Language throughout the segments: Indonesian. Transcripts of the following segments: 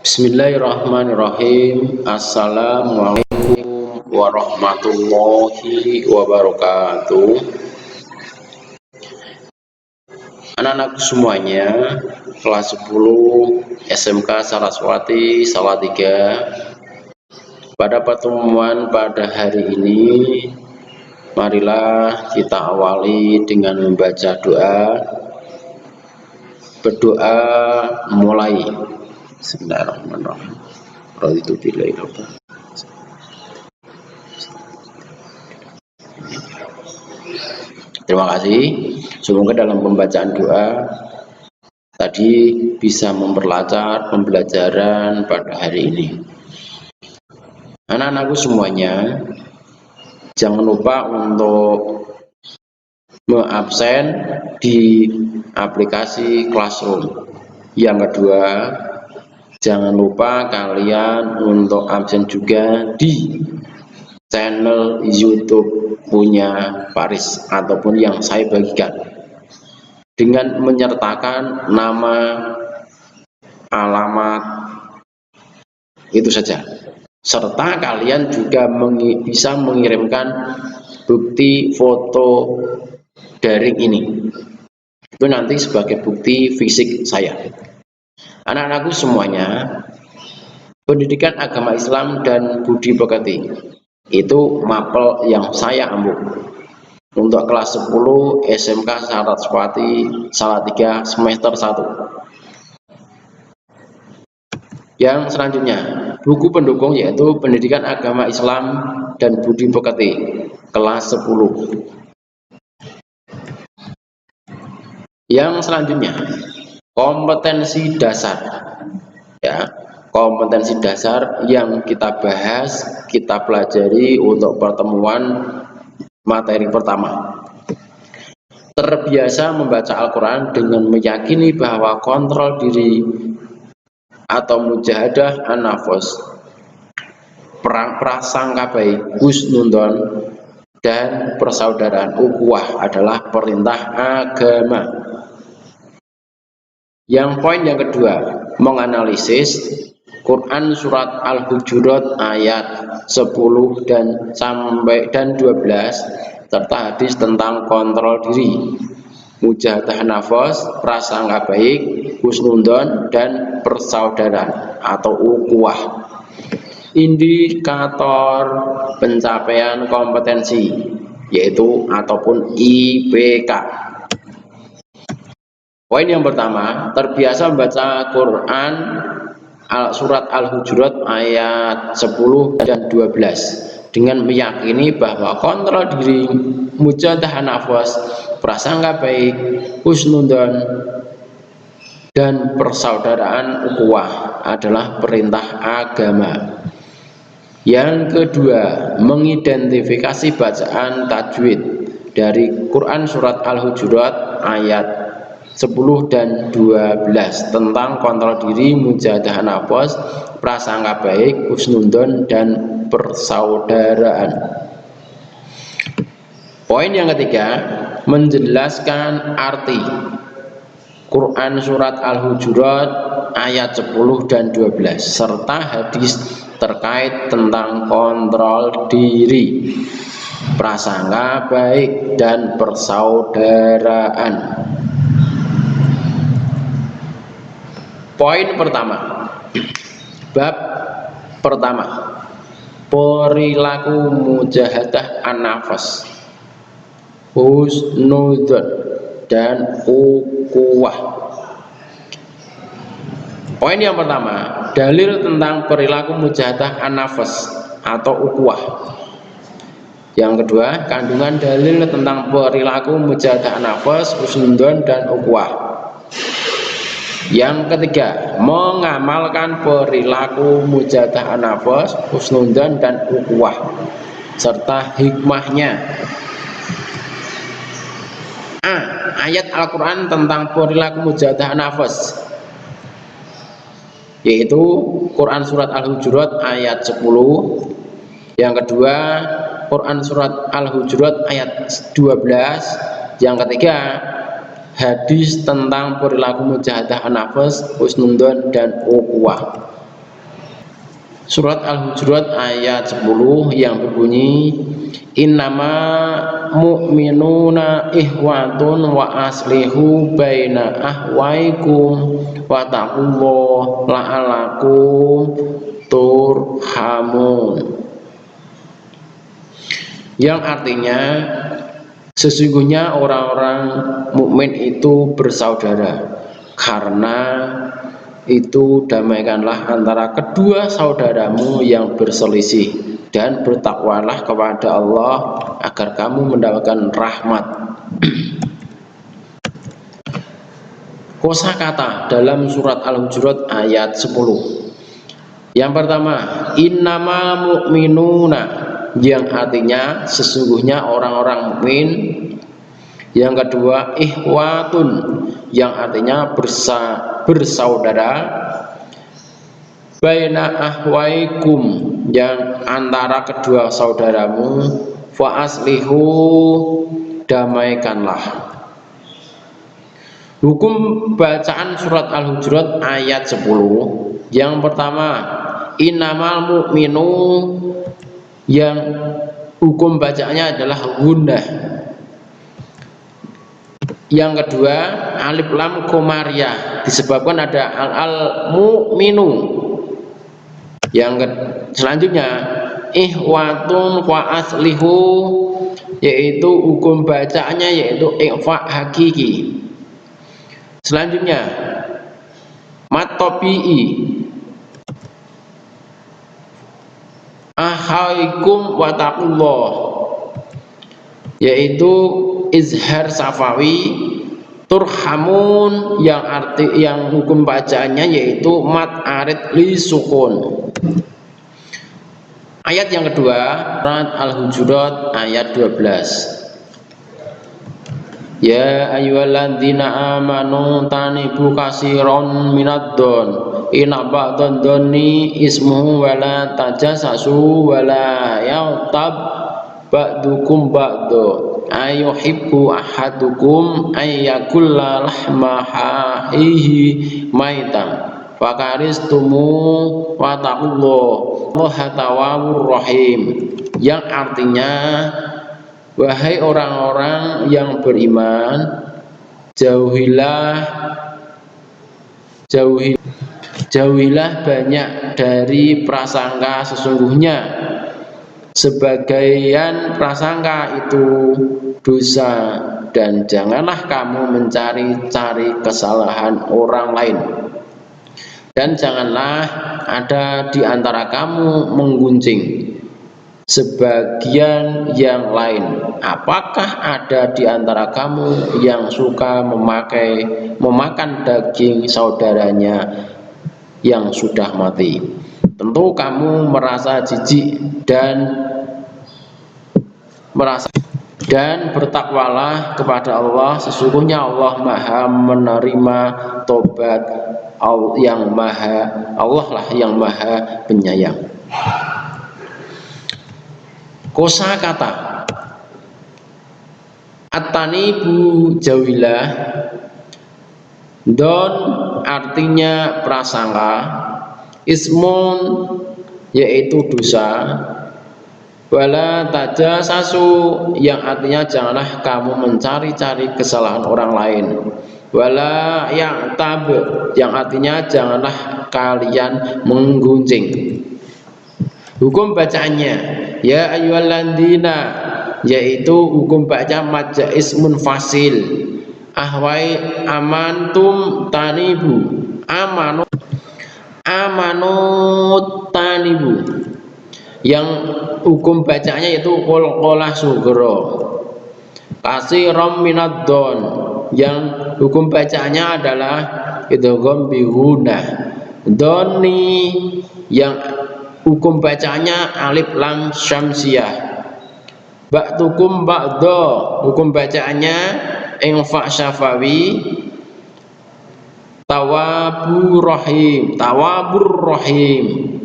Bismillahirrahmanirrahim. Assalamualaikum warahmatullahi wabarakatuh. Anak-anakku semuanya, kelas 10 SMK Saraswati Salatiga. Pada pertemuan pada hari ini, marilah kita awali dengan membaca doa. Berdoa mulai. Bismillahirrahmanirrahim. Terima kasih. Semoga dalam pembacaan doa tadi bisa memperlancar pembelajaran pada hari ini. Anak-anakku semuanya, jangan lupa untuk mengabsen di aplikasi Classroom. Yang kedua, jangan lupa kalian untuk absen juga di channel YouTube punya Faris ataupun yang saya bagikan dengan menyertakan nama, alamat, itu saja, serta kalian juga bisa mengirimkan bukti foto daring ini, itu nanti sebagai bukti fisik saya. Anak-anakku semuanya, pendidikan agama Islam dan budi pekerti itu mapel yang saya ambil untuk kelas 10 SMK Saraswati Salatiga semester 1. Yang selanjutnya, buku pendukung yaitu pendidikan agama Islam dan budi pekerti kelas 10. Yang selanjutnya, kompetensi dasar, ya, kompetensi dasar yang kita bahas, kita pelajari untuk pertemuan materi pertama. Terbiasa membaca Al-Quran dengan meyakini bahwa kontrol diri atau mujahadah an-nafs, perang prasangka baik, husnudon, dan persaudaraan ukhuwah adalah perintah agama. Yang poin yang kedua, menganalisis Quran surat Al-Hujurat ayat 10 dan 12 serta hadis tentang kontrol diri, mujahadah nafas, prasangka baik, husnudon, dan persaudaraan atau ukhuwah. Indikator pencapaian kompetensi yaitu ataupun IPK. Poin yang pertama, terbiasa membaca Quran surat Al-Hujurat ayat 10 dan 12 dengan meyakini bahwa kontrol diri, mujahadah nafas, prasangka baik, husnudon, dan persaudaraan ukhuwah adalah perintah agama. Yang kedua, mengidentifikasi bacaan tajwid dari Quran surat Al-Hujurat ayat 10 dan 12 tentang kontrol diri, mujahadah nafas, prasangka baik, husnudon, dan persaudaraan. Poin yang ketiga, menjelaskan arti Quran surat Al-Hujurat ayat 10 dan 12 serta hadis terkait tentang kontrol diri, prasangka baik, dan persaudaraan. Poin pertama, bab pertama, perilaku mujahadah an-nafas, husnudon, dan ukhuwah. Poin yang pertama, dalil tentang perilaku mujahadah an-nafas atau ukhuwah. Yang kedua, kandungan dalil tentang perilaku mujahadah an-nafas, husnudon, dan ukhuwah. Yang ketiga, mengamalkan perilaku mujahadah an-nafas, husnudon, dan ukhuwah serta hikmahnya. A. Ayat Al-Quran tentang perilaku mujahadah an-nafas, yaitu Quran surat Al-Hujurat ayat 10. Yang kedua, Quran surat Al-Hujurat ayat 12. Yang ketiga, hadis tentang perilaku mujahadah an-nafs, husnudon, dan ukhuwah. Surat Al-Hujurat ayat 10 yang berbunyi innama mu'minuna ihwatun wa aslihu baina ahwaikum wa taqullah la'alakum turhamun, yang artinya sesungguhnya orang-orang mukmin itu bersaudara, karena itu damaikanlah antara kedua saudaramu yang berselisih, dan bertakwalah kepada Allah agar kamu mendapatkan rahmat. Kosakata dalam surat Al-Hujurat ayat 10. Yang pertama, innama mu'minuna, yang artinya sesungguhnya orang-orang mukmin. Yang kedua, ihwatun, yang artinya bersaudara. Baina ahwaikum, yang antara kedua saudaramu. Fa aslihu, damaikanlah. Hukum bacaan surat Al-Hujurat ayat 10. Yang pertama, innamal mu'minu, yang hukum bacaannya adalah gunnah. Yang kedua, alif lam komariah, disebabkan ada al mu'minu. Yang selanjutnya, ihwatun wa aslihu, yaitu hukum bacaannya yaitu ikhfa hakiki. Selanjutnya, matobi'i, ahaikum wa taqullah, yaitu izhar safawi. Turhamun, yang hukum bacaannya yaitu mat arid li sukun. Ayat yang kedua, surat Al-Hujurat ayat 12. Ya ayyuhalladzina amanu tanibu katsiran minadh-dhon inna ba'dhan dhonni ismuhu wa la tajassasu wa la yaghtab ba'dukum ba'dha ayuhibbu ahadukum ayyakulla lahma hahihi maitam fakaristumu wa taqullaha tawwabur rahim, yang artinya wahai orang-orang yang beriman, jauhilah banyak dari prasangka, sesungguhnya sebagian prasangka itu dosa, dan janganlah kamu mencari-cari kesalahan orang lain, dan janganlah ada di antara kamu menggunjing sebagian yang lain. Apakah ada di antara kamu yang suka memakan daging saudaranya yang sudah mati? Tentu kamu merasa jijik dan bertakwalah kepada Allah, sesungguhnya Allah Maha menerima tobat, Allah lah yang Maha penyayang. Kosakata at-tanibu jauhilah, don artinya prasangka, ismun yaitu dosa, wala tajassasu yang artinya janganlah kamu mencari-cari kesalahan orang lain, wala ya'tab yang artinya janganlah kalian menggunjing. Hukum bacaannya ya ayyuhalladzina, yaitu hukum baca majaz ismun fasil, ahwai amantum tanibu, amanut tanibu, yang hukum bacanya yaitu qolqolah sugro, kasiram minadh-dhon, yang hukum bacanya adalah idgham bihunah, dhoni yang hukum bacanya alif lam syamsiyah, ba'dukum ba'dha hukum bacaannya ingfa syafawi, tawabur rahim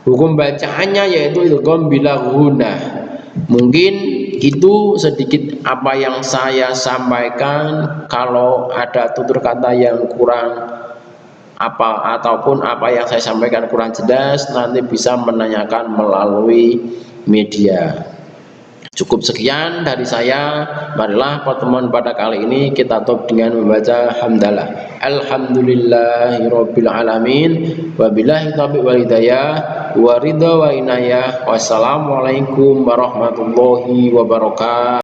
hukum bacaannya yaitu idgham bila ghunah. Mungkin itu sedikit apa yang saya sampaikan. Kalau ada tutur kata yang kurang ataupun apa yang saya sampaikan kurang jelas, nanti bisa menanyakan melalui media. Cukup sekian dari saya. Marilah pertemuan pada kali ini kita tutup dengan membaca hamdalah. Alhamdulillahirabbil alamin. Wabillahi taufiq wal hidayah wa ridha wa inayah. Wassalamualaikum warahmatullahi wabarakatuh.